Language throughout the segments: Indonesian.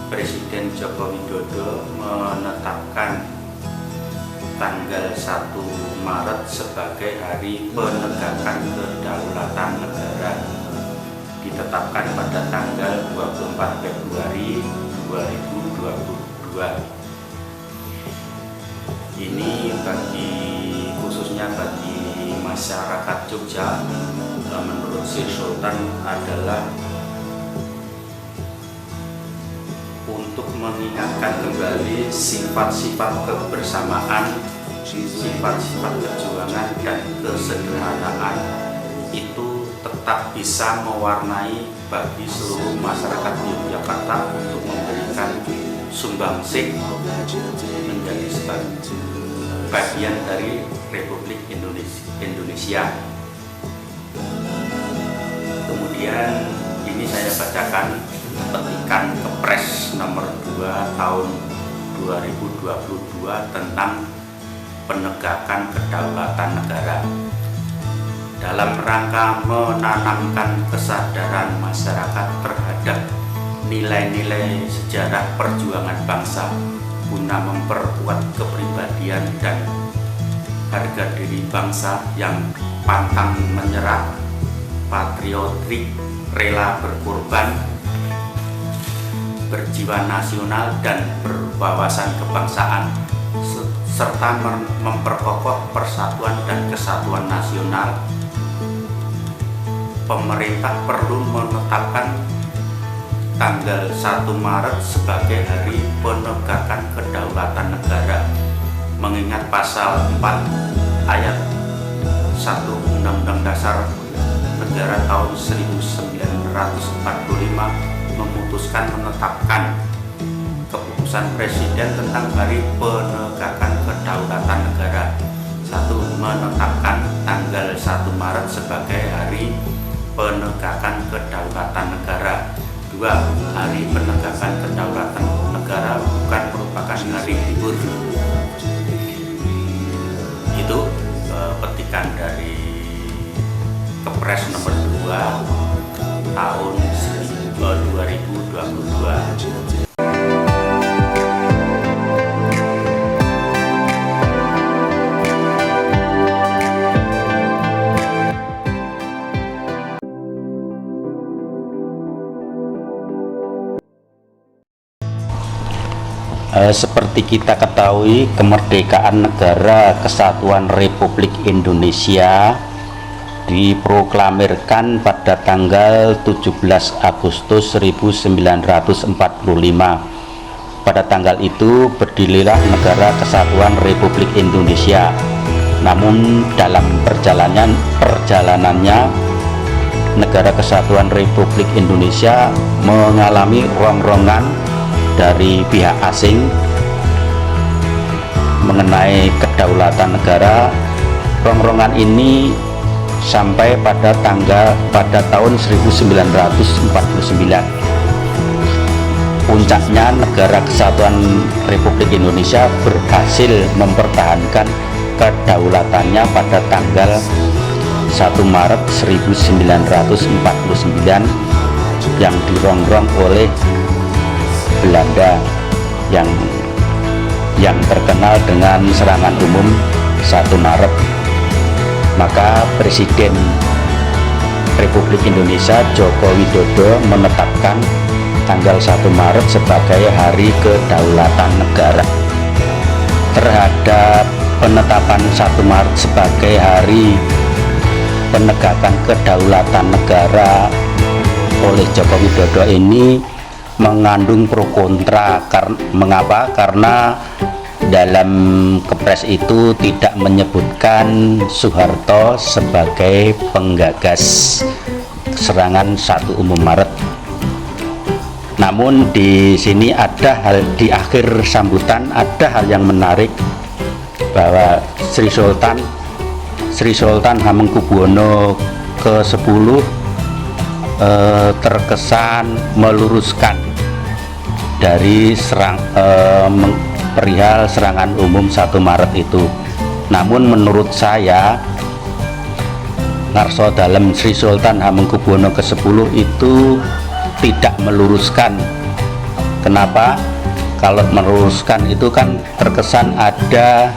Presiden Joko Widodo menetapkan tanggal 1 Maret sebagai Hari Penegakan Kedaulatan Negara. Ditetapkan pada tanggal 24 Februari 2022. Ini khususnya bagi masyarakat Jogja, menurut Sri Sultan adalah untuk mengingatkan kembali sifat-sifat kebersamaan, sifat-sifat perjuangan dan kesederhanaan itu tetap bisa mewarnai bagi seluruh masyarakat Yogyakarta untuk memberikan sumbangsih menjadi bagian dari Republik Indonesia. Kemudian ini saya bacakan petikan Kepres nomor 2 tahun 2022 tentang penegakan kedaulatan negara. Dalam rangka menanamkan kesadaran masyarakat terhadap nilai-nilai sejarah perjuangan bangsa guna memperkuat kepribadian dan harga diri bangsa yang pantang menyerah, patriotik, rela berkorban, berjiwa nasional dan berwawasan kebangsaan, serta memperkokoh persatuan dan kesatuan nasional. Pemerintah perlu menetapkan tanggal 1 Maret sebagai Hari Penegakan Kedaulatan Negara, mengingat pasal 4 ayat 1 Undang-Undang Dasar Negara tahun 1945 memutuskan menetapkan keputusan Presiden tentang Hari Penegakan Kedaulatan Negara. 1. Menetapkan tanggal 1 Maret sebagai Hari Penegakan Kedaulatan Negara. 2. Hari Penegakan Kedaulatan Negara bukan merupakan hari libur. Itu petikan dari Kepres nomor 2 tahun 2022. Seperti kita ketahui, kemerdekaan negara kesatuan Republik Indonesia diproklamirkan pada tanggal 17 Agustus 1945. Pada tanggal itu berdirilah Negara Kesatuan Republik Indonesia. Namun dalam perjalanannya Negara Kesatuan Republik Indonesia mengalami rongrongan dari pihak asing mengenai kedaulatan negara. Rongrongan ini sampai pada tahun 1949. Puncaknya Negara Kesatuan Republik Indonesia berhasil mempertahankan kedaulatannya pada tanggal 1 Maret 1949 yang dirongrong oleh Belanda yang terkenal dengan serangan umum 1 Maret. Maka Presiden Republik Indonesia Joko Widodo menetapkan tanggal 1 Maret sebagai Hari Kedaulatan Negara. Terhadap penetapan 1 Maret sebagai Hari Penegakan Kedaulatan Negara oleh Joko Widodo ini mengandung pro kontra. Mengapa? Karena dalam Kepres itu tidak menyebutkan Soeharto sebagai penggagas serangan 1 Maret. Namun di sini ada hal, di akhir sambutan ada hal yang menarik, bahwa Sri Sultan Hamengkubuwono ke-10 terkesan meluruskan dari perihal serangan umum 1 Maret itu. Namun menurut saya ngarso dalam Sri Sultan Hamengkubuwono ke-10 itu tidak meluruskan Kenapa? Kalau meluruskan itu kan terkesan ada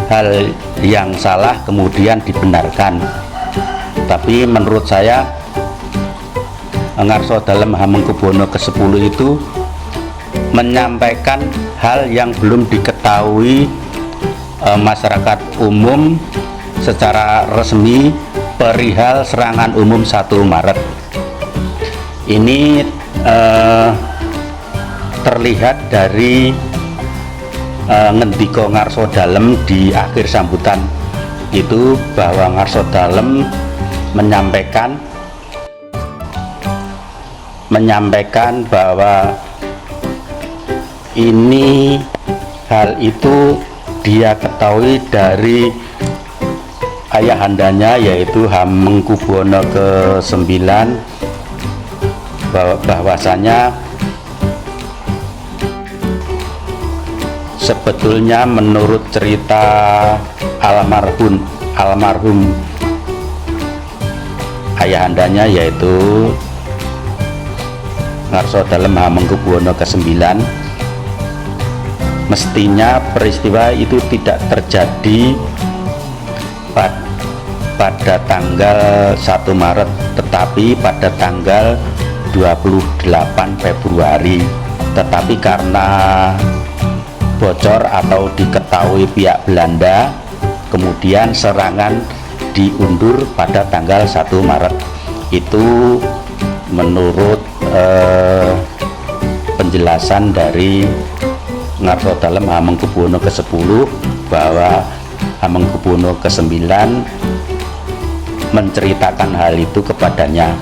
hal yang salah kemudian dibenarkan. Tapi menurut saya Ngarso dalam Hamengkubuwono ke-10 itu menyampaikan hal yang belum diketahui masyarakat umum secara resmi perihal serangan umum 1 Maret. Ini terlihat dari ngendika Ngarso Dalem di akhir sambutan itu, bahwa Ngarso Dalem menyampaikan bahwa ini hal itu dia ketahui dari ayahandanya, yaitu Hamengkubuwono ke-9, bahwasanya sebetulnya menurut cerita almarhum ayahandanya, yaitu Ngarso Dalem Hamengkubuwono ke-9, mestinya peristiwa itu tidak terjadi pada tanggal 1 Maret, tetapi pada tanggal 28 Februari. Tetapi karena bocor atau diketahui pihak Belanda, kemudian serangan diundur pada tanggal 1 Maret. Itu menurut penjelasan dari Ngarso Dalem Hamengkubuwono ke-10, bahwa Hamengkubuwono ke-9 menceritakan hal itu kepadanya.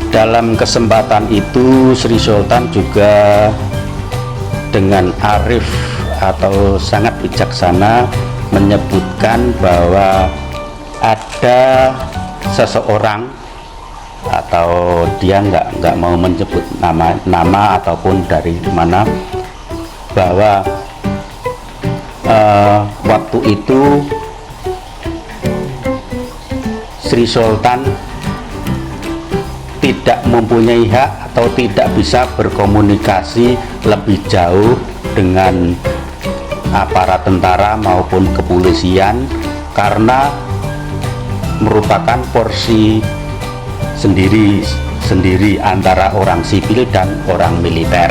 Dalam kesempatan itu Sri Sultan juga dengan arif atau sangat bijaksana menyebutkan bahwa ada seseorang, atau dia nggak mau menyebut nama ataupun dari mana, bahwa waktu itu Sri Sultan tidak mempunyai hak atau tidak bisa berkomunikasi lebih jauh dengan aparat tentara maupun kepolisian, karena merupakan porsi sendiri antara orang sipil dan orang militer.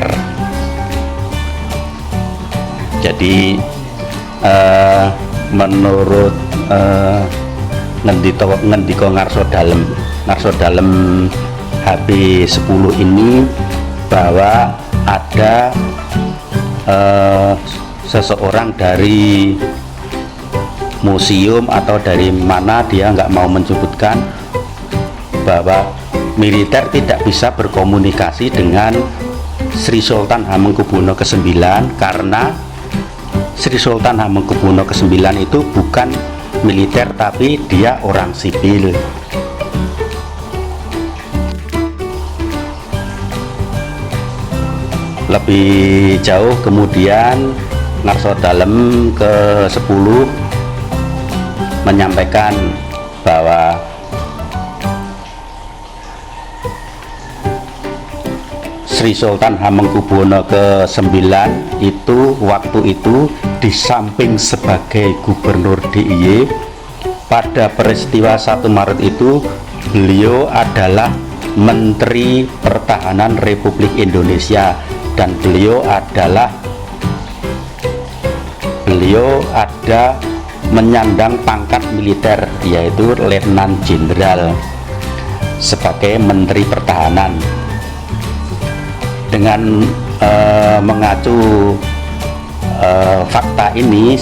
Jadi menurut ngendika Ngarso Dalem HB 10 ini, bahwa ada seseorang dari museum atau dari mana, dia nggak mau menyebutkan, bahwa militer tidak bisa berkomunikasi dengan Sri Sultan Hamengkubuwono ke-9 karena Sri Sultan Hamengkubuwono ke-9 itu bukan militer tapi dia orang sipil. Lebih jauh kemudian Ngarso Dalem ke-10 menyampaikan bahwa Sri Sultan Hamengkubuwono ke-9 itu waktu itu di samping sebagai gubernur DIY, pada peristiwa 1 Maret itu beliau adalah Menteri Pertahanan Republik Indonesia, dan beliau ada menyandang pangkat militer, yaitu Letnan Jenderal, sebagai Menteri Pertahanan. Dengan mengacu fakta ini,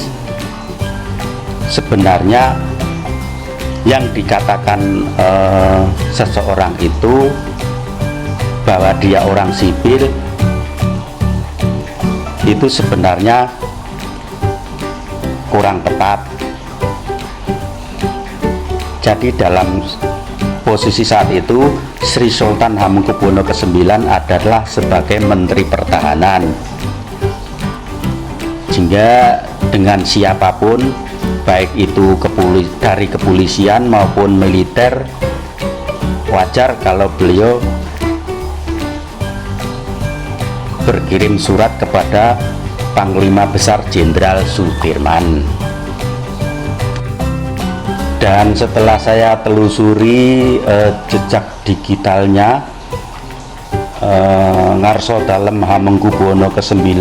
sebenarnya yang dikatakan seseorang itu bahwa dia orang sipil itu sebenarnya kurang tepat. Jadi dalam posisi saat itu Sri Sultan Hamengkubuwono ke-9 adalah sebagai Menteri Pertahanan, sehingga dengan siapapun, baik itu dari kepolisian maupun militer, wajar kalau beliau berkirim surat kepada Panglima Besar Jenderal Sudirman. Dan setelah saya telusuri jejak digitalnya, Ngarso Dalem Hamengkubuwono ke-9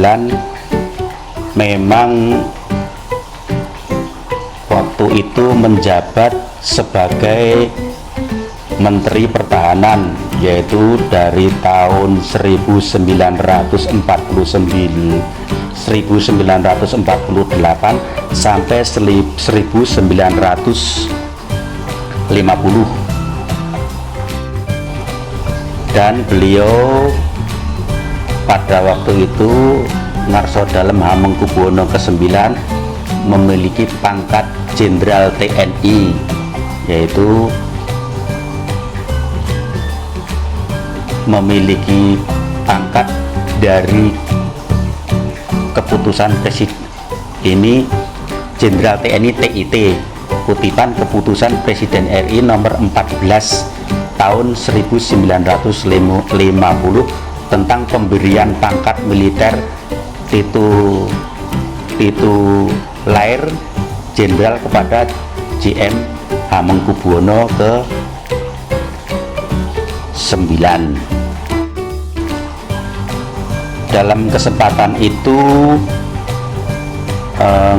memang waktu itu menjabat sebagai Menteri Pertahanan, yaitu dari tahun 1948 sampai 1950. Dan beliau pada waktu itu, Ngarso Dalem Hamengkubuwono ke-9, memiliki pangkat Jenderal TNI, yaitu memiliki pangkat dari keputusan presiden. Ini Jenderal TNI TIT, kutipan keputusan Presiden RI nomor 14 tahun 1950 tentang pemberian pangkat militer tituler jenderal kepada JM Hamengkubuwono ke-9. Dalam kesempatan itu,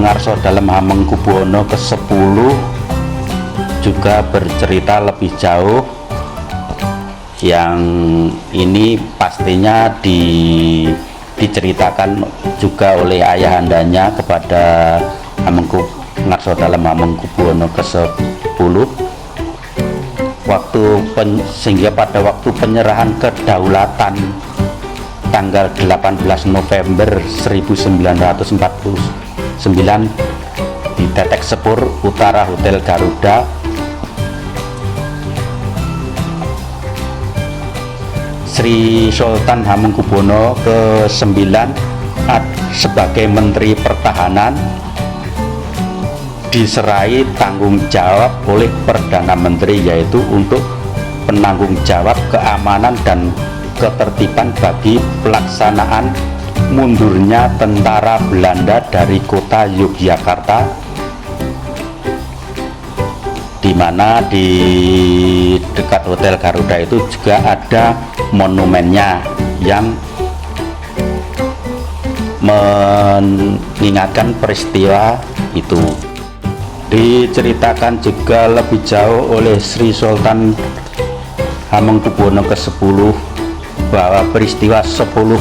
Ngarso Dalem Hamengkubuwono ke-10 juga bercerita lebih jauh, yang ini pastinya diceritakan juga oleh ayahandanya kepada Ngarso Dalem Hamengkubuwono ke-10, sehingga pada waktu penyerahan kedaulatan tanggal 18 November 1949 di Tetek Sepur Utara Hotel Garuda, Sri Sultan Hamengkubuwono ke-9 sebagai Menteri Pertahanan diserai tanggung jawab oleh Perdana Menteri, yaitu untuk penanggung jawab keamanan dan ketertiban bagi pelaksanaan mundurnya tentara Belanda dari kota Yogyakarta, di mana di dekat Hotel Garuda itu juga ada monumennya yang mengingatkan peristiwa itu. Diceritakan juga lebih jauh oleh Sri Sultan Hamengkubuwono ke-10 bahwa peristiwa 10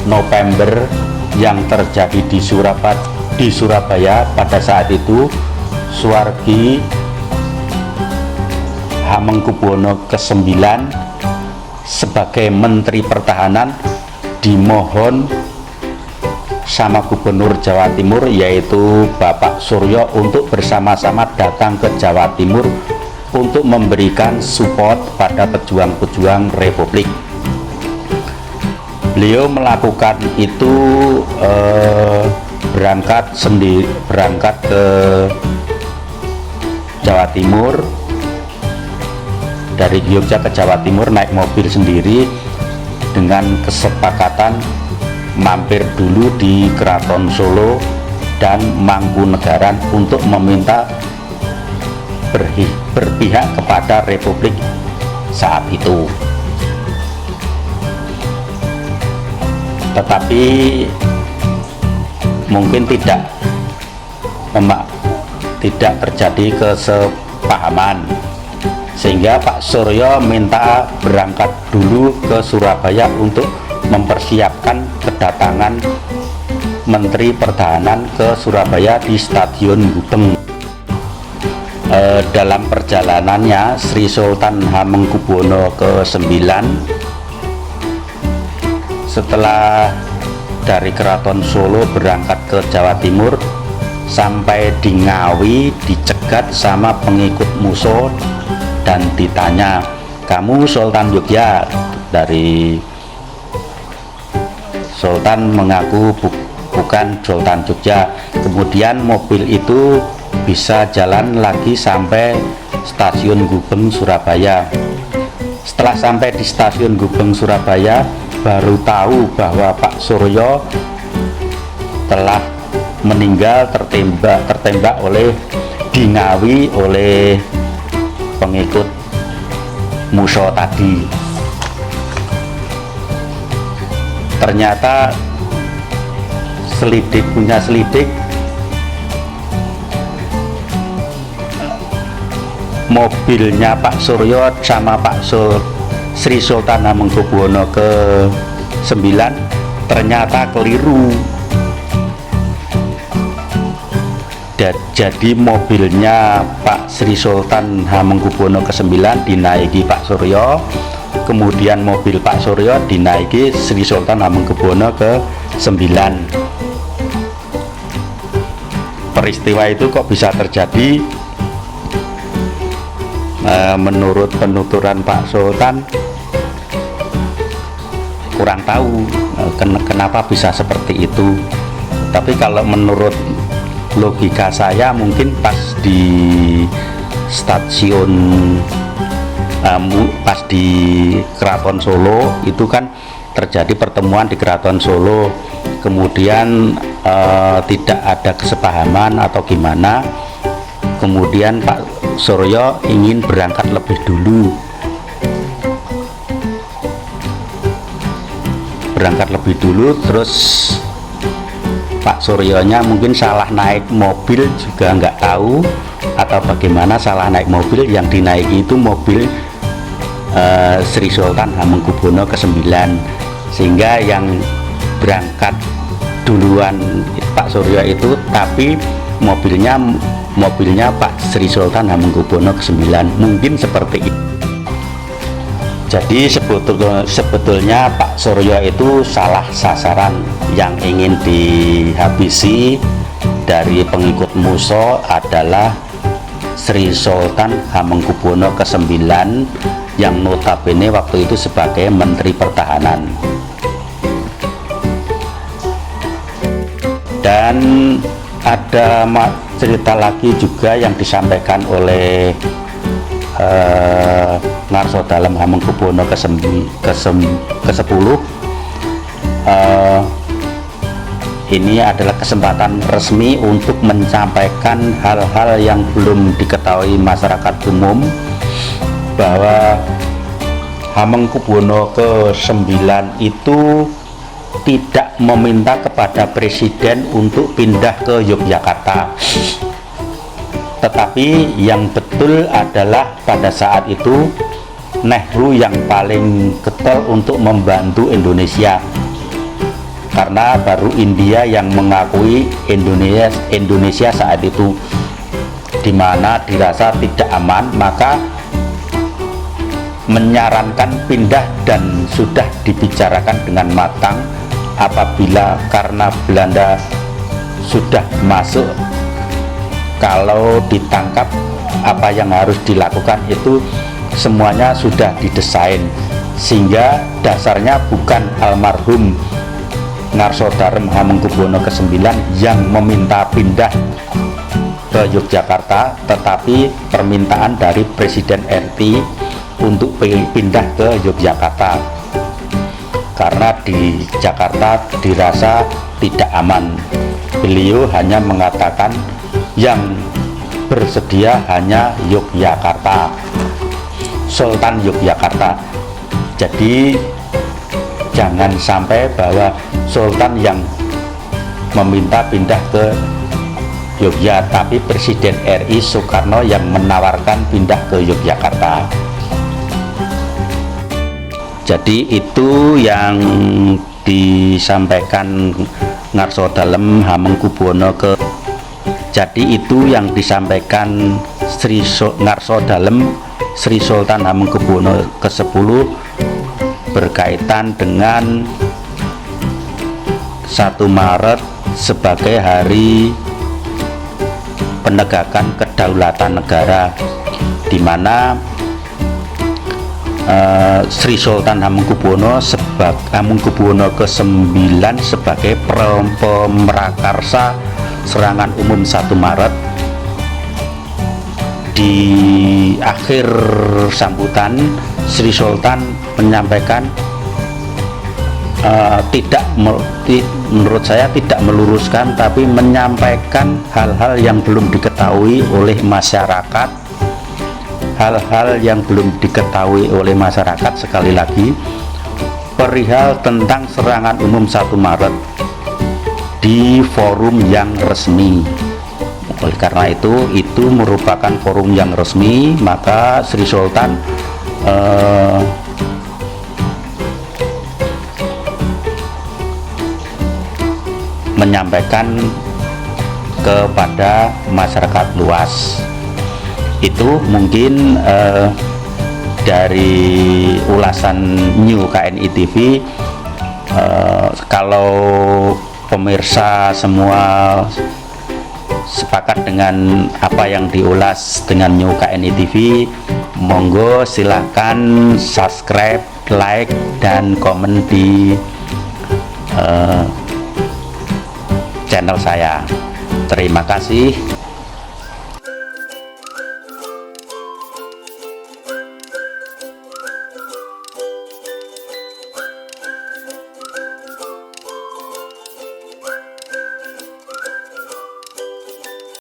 November yang terjadi di Surabaya pada saat itu, Suwargi Hamengkubuwono ke-9 sebagai Menteri Pertahanan dimohon sama Gubernur Jawa Timur, yaitu Bapak Suryo, untuk bersama-sama datang ke Jawa Timur untuk memberikan support pada pejuang-pejuang Republik. Beliau melakukan itu berangkat ke Jawa Timur, dari Yogyakarta ke Jawa Timur naik mobil sendiri, dengan kesepakatan mampir dulu di Keraton Solo dan Mangkunegaran untuk meminta berpihak kepada Republik saat itu. Tetapi mungkin tidak terjadi kesepahaman, sehingga Pak Suryo minta berangkat dulu ke Surabaya untuk mempersiapkan kedatangan Menteri Pertahanan ke Surabaya di Stadion Gubeng. Dalam perjalanannya, Sri Sultan Hamengkubuwono ke-9 setelah dari Keraton Solo berangkat ke Jawa Timur, sampai di Ngawi dicegat sama pengikut Muso dan ditanya, "Kamu Sultan Yogyakarta?" Dari Sultan mengaku bukan Sultan Jogja. Kemudian mobil itu bisa jalan lagi sampai Stasiun Gubeng Surabaya. Setelah sampai di stasiun Gubeng Surabaya, baru tahu bahwa Pak Suryo telah meninggal tertembak oleh di Ngawi oleh pengikut Muso tadi. Ternyata punya selidik, mobilnya Pak Suryo sama Pak Sri Sultan Hamengkubuwono ke-9 ternyata keliru. Jadi mobilnya Pak Sri Sultan Hamengkubuwono ke-9 dinaiki Pak Suryo, kemudian mobil Pak Suryo dinaiki Sri Sultan Hamengkubuwono ke-9. Peristiwa itu kok bisa terjadi? Menurut penuturan Pak Sultan, kurang tahu kenapa bisa seperti itu. Tapi kalau menurut logika saya, mungkin pas di stasiun pas di Keraton Solo itu kan terjadi pertemuan di Keraton Solo, kemudian tidak ada kesepahaman atau gimana, kemudian Pak Suryo ingin berangkat lebih dulu, terus Pak Suryonya mungkin salah naik mobil, juga nggak tahu atau bagaimana, salah naik mobil, yang dinaiki itu mobil Sri Sultan Hamengkubuwono ke-9, sehingga yang berangkat duluan Pak Suryo itu, tapi mobilnya Pak Sri Sultan Hamengkubuwono ke-9, mungkin seperti itu. Jadi sebetulnya Pak Suryo itu salah sasaran. Yang ingin dihabisi dari pengikut Muso adalah Sri Sultan Hamengkubuwono ke-9 yang notabene waktu itu sebagai Menteri Pertahanan. Dan ada cerita lagi juga yang disampaikan oleh Ngarso Dalem Hamengkubuwono ke-10. Ini adalah kesempatan resmi untuk menyampaikan hal-hal yang belum diketahui masyarakat umum, bahwa Hamengkubuwono ke-9 itu tidak meminta kepada presiden untuk pindah ke Yogyakarta, tetapi yang betul adalah pada saat itu Nehru yang paling getol untuk membantu Indonesia, karena baru India yang mengakui Indonesia saat itu, di mana dirasa tidak aman, maka menyarankan pindah dan sudah dibicarakan dengan matang. Apabila karena Belanda sudah masuk, kalau ditangkap apa yang harus dilakukan itu semuanya sudah didesain, sehingga dasarnya bukan almarhum Ngarso Dalem Hamengkubuwono ke-9 yang meminta pindah ke Yogyakarta, tetapi permintaan dari Presiden RI untuk pindah ke Yogyakarta, karena di Jakarta dirasa tidak aman. Beliau hanya mengatakan yang bersedia hanya Yogyakarta, Sultan Yogyakarta. Jadi jangan sampai bahwa Sultan yang meminta pindah ke Yogyakarta, tapi Presiden RI Soekarno yang menawarkan pindah ke Yogyakarta. Jadi itu yang disampaikan Ngarso Dalem Hamengkubuwono Jadi itu yang disampaikan Ngarso Dalem Sri Sultan Hamengkubuwono ke-10 berkaitan dengan 1 Maret sebagai hari penegakan kedaulatan negara, di mana Sri Sultan Hamengkubuwono ke-9 sebagai pemrakarsa serangan umum 1 Maret. Di akhir sambutan Sri Sultan menyampaikan menurut saya tidak meluruskan, tapi menyampaikan hal-hal yang belum diketahui oleh masyarakat, sekali lagi perihal tentang serangan umum 1 Maret di forum yang resmi. Oleh karena itu merupakan forum yang resmi, maka Sri Sultan menyampaikan kepada masyarakat luas. Itu mungkin dari ulasan New KNI TV. Kalau pemirsa semua sepakat dengan apa yang diulas dengan New KNI TV, monggo silahkan subscribe, like, dan komen di channel saya. Terima kasih.